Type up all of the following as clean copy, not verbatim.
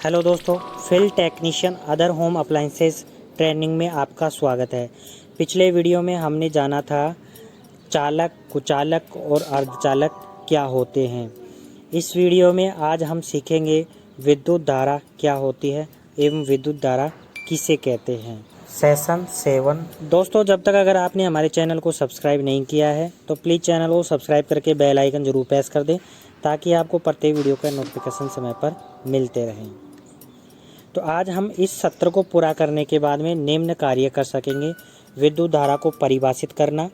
Hello दोस्तों, field technician other home appliances training में आपका स्वागत है। पिछले वीडियो में हमने जाना था चालक, कुचालक और अर्धचालक क्या होते हैं। इस वीडियो में आज हम सीखेंगे विद्युत धारा क्या होती है एवं विद्युत धारा किसे कहते हैं। सेशन 7। दोस्तों, जब तक अगर आपने हमारे चैनल को सब्सक्राइब नहीं किया है तो प्लीज़ चैनल को सब्सक्राइब करके बेल आइकन जरूर प्रेस कर दें ताकि आपको प्रत्येक वीडियो का नोटिफिकेशन समय पर मिलते रहें। तो आज हम इस सत्र को पूरा करने के बाद में निम्न कार्य कर सकेंगे: विद्युत धारा को परिभाषित करना,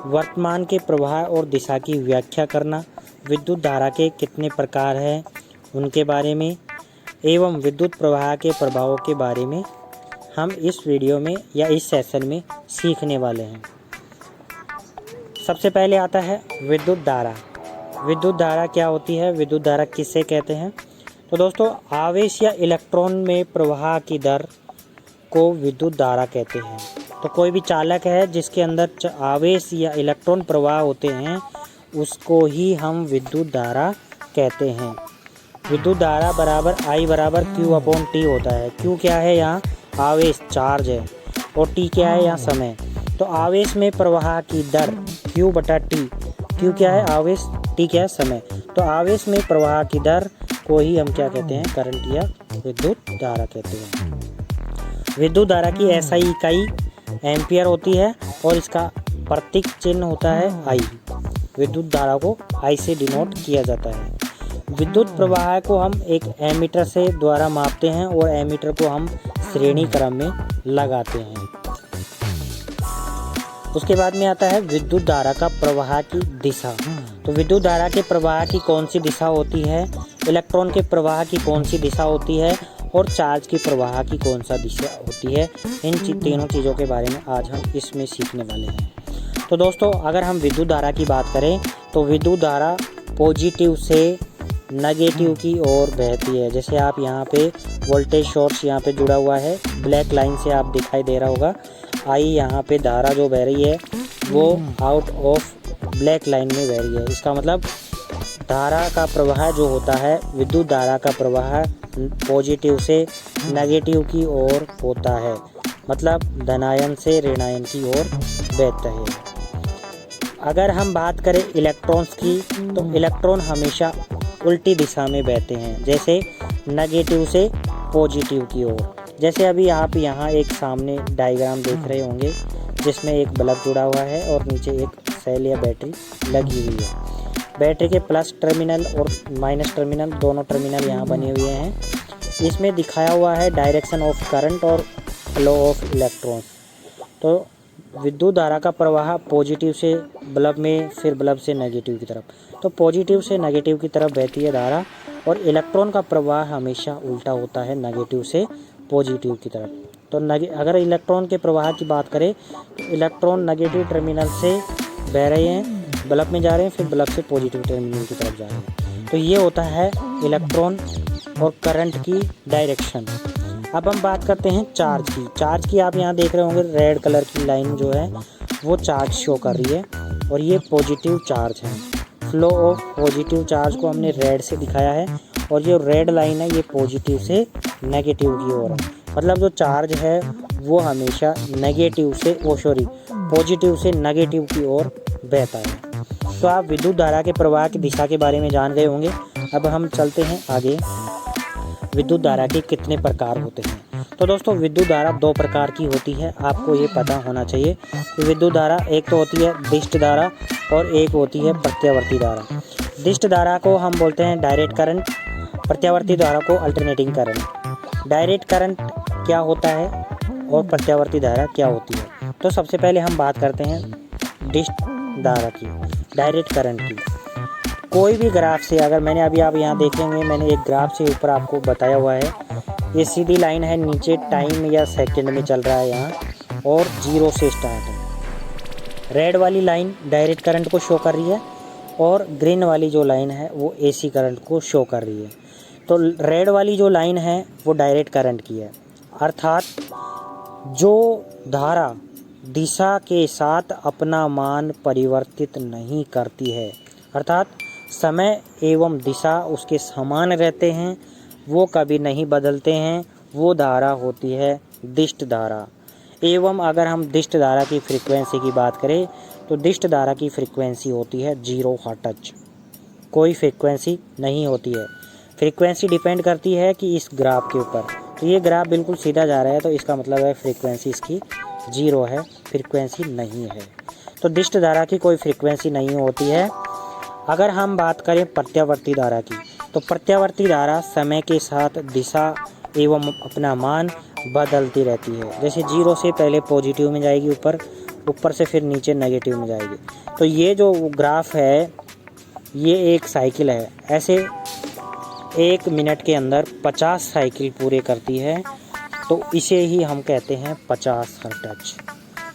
वर्तमान के प्रवाह और दिशा की व्याख्या करना, विद्युत धारा के कितने प्रकार हैं उनके बारे में, एवं विद्युत प्रवाह के प्रभावों के बारे में हम इस वीडियो में या इस सेशन में सीखने वाले हैं। सबसे पहले आता है विद्युत धारा। विद्युत धारा क्या होती है, विद्युत धारा किसे कहते हैं? तो दोस्तों, आवेश या इलेक्ट्रॉन में प्रवाह की दर को विद्युत धारा कहते हैं। तो कोई भी चालक है जिसके अंदर आवेश या इलेक्ट्रॉन प्रवाह होते हैं उसको ही हम विद्युत धारा कहते हैं। विद्युत धारा बराबर I बराबर Q/T होता है। Q क्या है? यहाँ आवेश, चार्ज है, और T क्या है? यहाँ समय। तो आवेश में प्रवाह की दर Q/T। Q क्या है? आवेश, T क्या है? समय। तो आवेश में प्रवाह की दर को ही हम क्या कहते हैं? करंट या विद्युत धारा कहते हैं। विद्युत धारा की SI इकाई एम्पियर होती है और इसका प्रतीक चिन्ह होता है I। विद्युत धारा को I से डिनोट किया जाता है। विद्युत प्रवाह को हम एक एमीटर से द्वारा मापते हैं और एमीटर को हम श्रेणी क्रम में लगाते हैं। उसके बाद में आता है विद्युत धारा का प्रवाह की दिशा। तो विद्युत धारा के प्रवाह की कौन सी दिशा होती है, इलेक्ट्रॉन के प्रवाह की कौन सी दिशा होती है और चार्ज की प्रवाह की कौन सा दिशा होती है, इन तीनों चीज़ों के बारे में आज हम इसमें सीखने वाले हैं। तो दोस्तों, अगर हम विद्युत धारा की बात करें तो विद्युत धारा पॉजिटिव से नेगेटिव की ओर बहती है। जैसे आप यहाँ पे वोल्टेज सोर्स यहाँ पे जुड़ा हुआ है, ब्लैक लाइन से आप दिखाई दे रहा होगा। आई यहाँ पे धारा जो बह रही है वो आउट ऑफ ब्लैक लाइन में बह रही है। इसका मतलब धारा का प्रवाह जो होता है, विद्युत धारा का प्रवाह पॉजिटिव से नेगेटिव की ओर होता है, मतलब धनायन से ऋणायन की ओर बहता है। अगर हम बात करें इलेक्ट्रॉन्स की तो इलेक्ट्रॉन हमेशा उल्टी दिशा में बहते हैं, जैसे नेगेटिव से पॉजिटिव की ओर। जैसे अभी आप यहाँ एक सामने डायग्राम देख रहे होंगे जिसमें एक बल्ब जुड़ा हुआ है और नीचे एक सेल या बैटरी लगी हुई है। बैटरी के प्लस टर्मिनल और माइनस टर्मिनल, दोनों टर्मिनल यहाँ बने हुए हैं। इसमें दिखाया हुआ है डायरेक्शन ऑफ करंट और फ्लो ऑफ इलेक्ट्रॉन्स। तो विद्युत धारा का प्रवाह पॉजिटिव से बल्ब में, फिर बल्ब से नेगेटिव की तरफ। तो पॉजिटिव से नेगेटिव की तरफ बहती है धारा, और इलेक्ट्रॉन का प्रवाह हमेशा उल्टा होता है, नेगेटिव से पॉजिटिव की तरफ। तो अगर इलेक्ट्रॉन के प्रवाह की बात करें तो इलेक्ट्रॉन नेगेटिव टर्मिनल से बह रहे हैं, बल्ब में जा रहे हैं, फिर बल्ब से पॉजिटिव टर्मिनल की तरफ जा रहे हैं। तो ये होता है इलेक्ट्रॉन और करंट की डायरेक्शन। अब हम बात करते हैं चार्ज की। चार्ज की आप यहाँ देख रहे होंगे, रेड कलर की लाइन जो है वो चार्ज शो कर रही है, और ये पॉजिटिव चार्ज है। फ्लो ऑफ पॉजिटिव चार्ज को हमने रेड से दिखाया है, और जो रेड लाइन है ये पॉजिटिव से नेगेटिव की ओर है। मतलब जो चार्ज है वो हमेशा पॉजिटिव से नेगेटिव की ओर बहता है। तो आप विद्युत धारा के प्रवाह की दिशा के बारे में जान गए होंगे। अब हम चलते हैं आगे, विद्युत धारा के कितने प्रकार होते हैं। तो दोस्तों, विद्युत धारा दो प्रकार की होती है, आपको ये पता होना चाहिए कि विद्युत धारा एक तो होती है दिष्ट धारा और एक होती है प्रत्यावर्ती धारा। दिष्ट धारा को हम बोलते हैं डायरेक्ट करंट, प्रत्यावर्ती धारा को अल्टरनेटिंग करंट। डायरेक्ट करंट क्या होता है और प्रत्यावर्ती धारा क्या होती है? तो सबसे पहले हम बात करते हैं डिष्ट धारा की, डायरेक्ट करंट की। कोई भी ग्राफ से, अगर मैंने अभी आप यहाँ देखेंगे, मैंने एक ग्राफ से ऊपर आपको बताया हुआ है, ये सीधी लाइन है, नीचे टाइम या सेकंड में चल रहा है यहाँ, और 0 से स्टार्ट है। रेड वाली लाइन डायरेक्ट करंट को शो कर रही है, और ग्रीन वाली जो लाइन है वो AC करंट को शो कर रही है। तो रेड वाली जो लाइन है वो डायरेक्ट करंट की है, अर्थात जो धारा दिशा के साथ अपना मान परिवर्तित नहीं करती है, अर्थात समय एवं दिशा उसके समान रहते हैं, वो कभी नहीं बदलते हैं, वो धारा होती है दिष्ट धारा। एवं अगर हम दिष्ट धारा की फ्रीक्वेंसी की बात करें तो दिष्ट धारा की फ्रीक्वेंसी होती है 0 हर्ट्ज, कोई फ्रीक्वेंसी नहीं होती है। फ्रीक्वेंसी डिपेंड करती है कि इस ग्राफ के ऊपर, तो ये ग्राफ बिल्कुल सीधा जा रहा है तो इसका मतलब है फ्रीक्वेंसी इसकी 0 है, फ्रीक्वेंसी नहीं है। तो दिष्ट धारा की कोई फ्रीक्वेंसी नहीं होती है। अगर हम बात करें प्रत्यावर्ती धारा की, तो प्रत्यावर्ती धारा समय के साथ दिशा एवं अपना मान बदलती रहती है। जैसे 0 से पहले पॉजिटिव में जाएगी ऊपर, ऊपर से फिर नीचे नेगेटिव में जाएगी। तो ये जो ग्राफ है ये एक साइकिल है, ऐसे 1 मिनट के अंदर 50 साइकिल पूरे करती है, तो इसे ही हम कहते हैं 50 हर्ट्ज।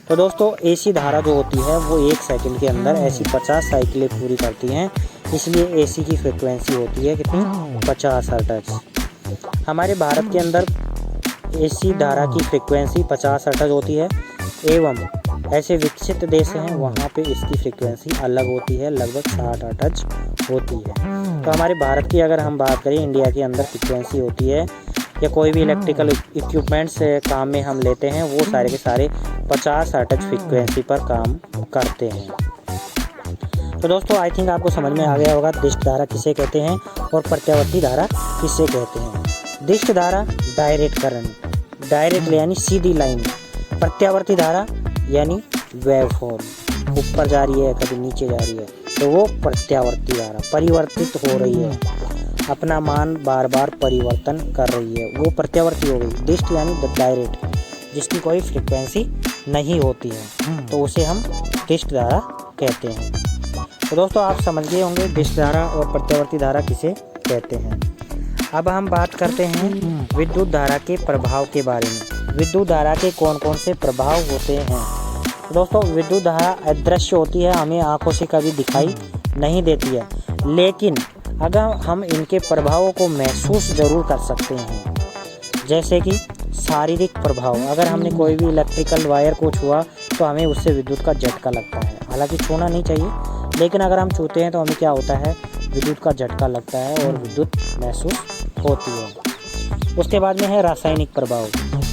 तो दोस्तों एसी धारा जो होती है वो 1 सेकंड के अंदर ऐसी 50 साइकिलें पूरी करती हैं, इसलिए एसी की फ्रिक्वेंसी होती है कितनी, 50 हर्ट्ज। हमारे भारत के अंदर एसी धारा की फ्रिक्वेंसी 50 हर्ट्ज होती है, एवं ऐसे विकसित देश हैं वहाँ पे इसकी फ्रिक्वेंसी अलग होती है, लगभग 60 हर्ट्ज होती है। तो हमारे भारत की अगर हम बात करें, इंडिया के अंदर फ्रिक्वेंसी होती है या कोई भी इलेक्ट्रिकल इक्विपमेंट्स काम में हम लेते हैं वो सारे के सारे 50 हर्ट्ज फ्रिक्वेंसी पर काम करते हैं। तो दोस्तों आई थिंक आपको समझ में आ गया होगा दिष्ट धारा किसे कहते हैं और प्रत्यावर्ती धारा किसे कहते हैं। दिष्ट धारा डायरेक्ट करंट, डायरेक्ट यानी सीधी लाइन। प्रत्यावर्ती धारा यानी वेवफॉर्म, ऊपर जा रही है कभी नीचे जा रही है, तो वो प्रत्यावर्ती धारा परिवर्तित हो रही है, अपना मान बार बार परिवर्तन कर रही है, वो प्रत्यावर्ती हो गई। दिष्ट यानी डायरेक्ट, जिसकी कोई फ्रिक्वेंसी नहीं होती है, तो उसे हम दिष्ट धारा कहते हैं। तो दोस्तों आप समझ गए होंगे दिष्ट धारा और प्रत्यावर्ती धारा किसे कहते हैं। अब हम बात करते हैं विद्युत धारा के प्रभाव के बारे में। विद्युत धारा के कौन कौन से प्रभाव होते हैं। तो दोस्तों विद्युत धारा अदृश्य होती है, हमें आंखों से कभी दिखाई नहीं देती है, लेकिन अगर हम इनके प्रभावों को महसूस ज़रूर कर सकते हैं। जैसे कि शारीरिक प्रभाव, अगर हमने कोई भी इलेक्ट्रिकल वायर को छुआ तो हमें उससे विद्युत का झटका लगता है। हालांकि छूना नहीं चाहिए, लेकिन अगर हम छूते हैं तो हमें क्या होता है, विद्युत का झटका लगता है और विद्युत महसूस होती है। उसके बाद में है रासायनिक प्रभाव।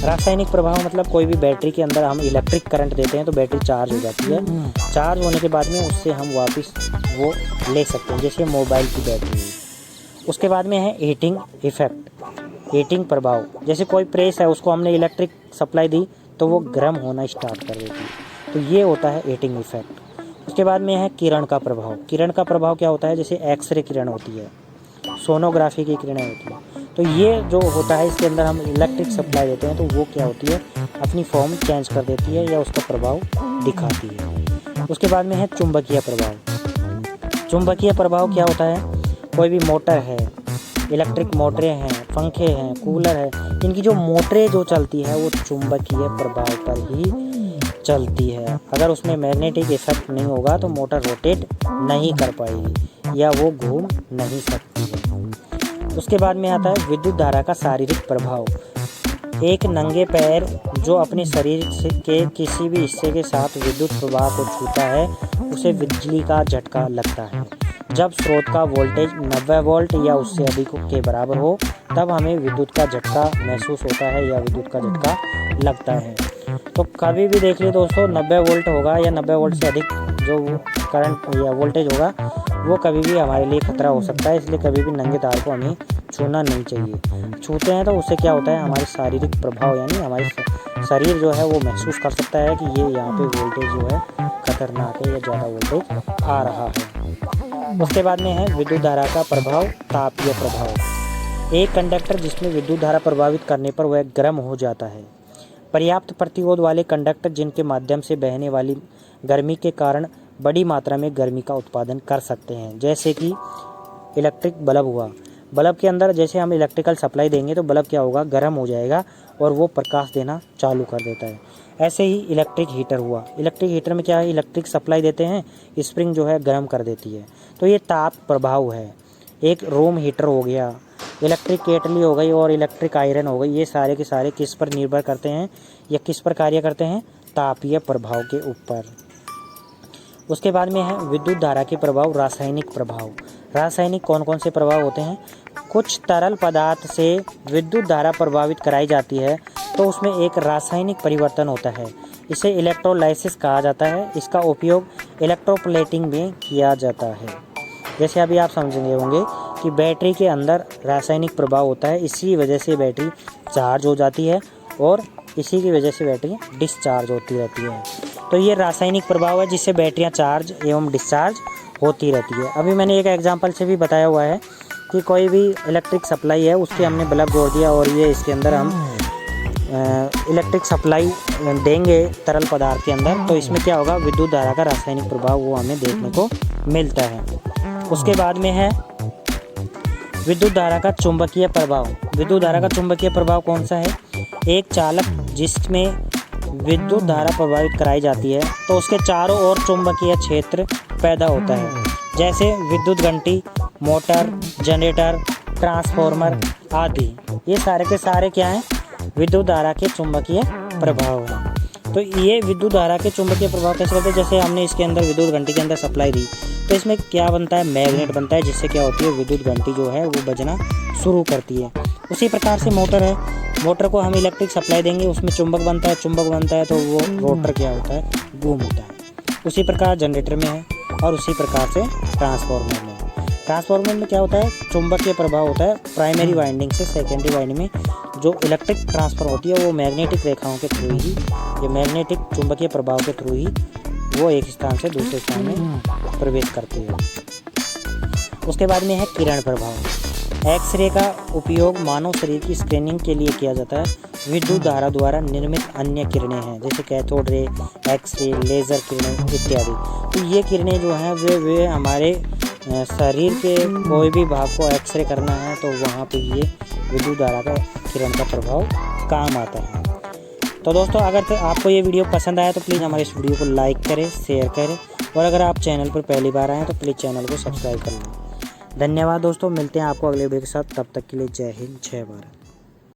रासायनिक प्रभाव मतलब कोई भी बैटरी के अंदर हम इलेक्ट्रिक करंट देते हैं तो बैटरी चार्ज हो जाती है, चार्ज होने के बाद में उससे हम वापस वो ले सकते हैं, जैसे मोबाइल की बैटरी। उसके बाद में है हीटिंग इफेक्ट, हीटिंग प्रभाव। जैसे कोई प्रेस है उसको हमने इलेक्ट्रिक सप्लाई दी तो वो गर्म होना स्टार्ट कर देती है, तो ये होता है हीटिंग इफेक्ट। उसके बाद में है किरण का प्रभाव। किरण का प्रभाव क्या होता है, जैसे एक्सरे किरण होती है, सोनोग्राफी की किरणें होती हैं, तो ये जो होता है इसके अंदर हम इलेक्ट्रिक सप्लाई देते हैं तो वो क्या होती है, अपनी फॉर्म चेंज कर देती है या उसका प्रभाव दिखाती है। उसके बाद में है चुंबकीय प्रभाव। चुंबकीय प्रभाव क्या होता है, कोई भी मोटर है, इलेक्ट्रिक मोटरें हैं, पंखे हैं, कूलर है, इनकी जो मोटरें जो चलती है वो चुंबकीय प्रभाव पर ही चलती है। अगर उसमें मैग्नेटिक इफेक्ट नहीं होगा तो मोटर रोटेट नहीं कर पाएगी या वो घूम नहीं सकती है। उसके बाद में आता है विद्युत धारा का शारीरिक प्रभाव। एक नंगे पैर जो अपने शरीर के किसी भी हिस्से के साथ विद्युत प्रवाह को छूता है उसे बिजली का झटका लगता है। जब स्रोत का वोल्टेज 90 वोल्ट या उससे अधिक के बराबर हो तब हमें विद्युत का झटका महसूस होता है या विद्युत का झटका लगता है। तो कभी भी देख लीजिए दोस्तों, 90 वोल्ट होगा या 90 वोल्ट से अधिक जो करंट या वोल्टेज होगा वो कभी भी हमारे लिए खतरा हो सकता है, इसलिए कभी भी नंगे तार को हमें छूना नहीं चाहिए। छूते हैं तो उससे क्या होता है, हमारे शारीरिक प्रभाव यानी हमारे शरीर जो है वो महसूस कर सकता है कि ये यहाँ पे वोल्टेज जो है खतरनाक है या ज़्यादा वोल्टेज आ रहा है। उसके बाद में है विद्युत धारा का प्रभाव, तापीय प्रभाव। एक कंडक्टर जिसमें विद्युत धारा प्रभावित करने पर वह गर्म हो जाता है। पर्याप्त प्रतिरोध वाले कंडक्टर जिनके माध्यम से बहने वाली गर्मी के कारण बड़ी मात्रा में गर्मी का उत्पादन कर सकते हैं। जैसे कि इलेक्ट्रिक बल्ब हुआ, बल्ब के अंदर जैसे हम इलेक्ट्रिकल सप्लाई देंगे तो बल्ब क्या होगा, गर्म हो जाएगा और वो प्रकाश देना चालू कर देता है। ऐसे ही इलेक्ट्रिक हीटर हुआ, इलेक्ट्रिक हीटर में क्या है, इलेक्ट्रिक सप्लाई देते हैं, स्प्रिंग जो है गर्म कर देती है, तो ये ताप प्रभाव है। एक रूम हीटर हो गया, इलेक्ट्रिक केटली हो गई और इलेक्ट्रिक आयरन हो गई, ये सारे के सारे किस पर निर्भर करते हैं या किस पर कार्य करते हैं, तापीय प्रभाव के ऊपर। उसके बाद में है विद्युत धारा के प्रभाव, रासायनिक प्रभाव। रासायनिक कौन कौन से प्रभाव होते हैं, कुछ तरल पदार्थ से विद्युत धारा प्रवाहित कराई जाती है तो उसमें एक रासायनिक परिवर्तन होता है। इसे इलेक्ट्रोलाइसिस कहा जाता है। इसका उपयोग इलेक्ट्रोप्लेटिंग में किया जाता है। जैसे अभी आप समझेंगे होंगे कि बैटरी के अंदर रासायनिक प्रभाव होता है, इसी वजह से बैटरी चार्ज हो जाती है और इसी की वजह से बैटरी डिस्चार्ज होती रहती है। तो ये रासायनिक प्रभाव है जिससे बैटरियां चार्ज एवं डिस्चार्ज होती रहती है। अभी मैंने एक एग्जांपल से भी बताया हुआ है कि कोई भी इलेक्ट्रिक सप्लाई है, उसके हमने बल्ब जोड़ दिया और ये इसके अंदर हम इलेक्ट्रिक सप्लाई देंगे तरल पदार्थ के अंदर, तो इसमें क्या होगा, विद्युत धारा का रासायनिक प्रभाव वो हमें देखने को मिलता है। उसके बाद में है विद्युत धारा का चुंबकीय प्रभाव। विद्युत धारा का चुंबकीय प्रभाव कौन सा है? एक चालक जिसमें विद्युत धारा प्रवाहित कराई जाती है तो उसके चारों ओर चुंबकीय क्षेत्र पैदा होता है, जैसे विद्युत घंटी, मोटर, जनरेटर, ट्रांसफार्मर आदि। ये सारे के सारे क्या हैं? विद्युत धारा के चुंबकीय प्रभाव हैं। तो ये विद्युत धारा के चुंबकीय प्रभाव कैसे होते हैं? जैसे हमने इसके अंदर विद्युत घंटी के अंदर सप्लाई दी तो इसमें क्या बनता है? मैग्नेट बनता है, जिससे क्या होती है, विद्युत घंटी जो है वो बजना शुरू करती है। उसी प्रकार से मोटर है, मोटर को हम इलेक्ट्रिक सप्लाई देंगे, उसमें चुंबक बनता है, चुंबक बनता है तो वो रोटर क्या होता है? घूम होता है। उसी प्रकार जनरेटर में है और उसी प्रकार से ट्रांसफार्मर में है। ट्रांसफार्मर में क्या होता है? चुंबकीय प्रभाव होता है। प्राइमरी वाइंडिंग से सेकेंडरी वाइंडिंग में जो इलेक्ट्रिक ट्रांसफर होती है वो मैग्नेटिक रेखाओं के थ्रू ही, ये मैग्नेटिक चुंबकीय प्रभाव के थ्रू ही वो एक स्थान से दूसरे स्थान में प्रवेश करती है। उसके बाद में है किरण प्रभाव। एक्सरे का उपयोग मानव शरीर की स्कैनिंग के लिए किया जाता है। विद्युत धारा द्वारा निर्मित अन्य किरणें हैं, जैसे कैथोड रे, एक्सरे, लेज़र किरणें इत्यादि। तो ये किरणें जो हैं वे हमारे शरीर के कोई भी भाग को एक्सरे करना है तो वहाँ पे ये विद्युत धारा का किरण का प्रभाव काम आता है। तो दोस्तों, अगर आपको ये वीडियो पसंद आया तो प्लीज़ हमारे इस वीडियो को लाइक करें, शेयर करें और अगर आप चैनल पर पहली बार आए तो प्लीज़ चैनल को सब्सक्राइब कर लें। धन्यवाद दोस्तों, मिलते हैं आपको अगले वीडियो के साथ। तब तक के लिए जय हिंद, जय भारत।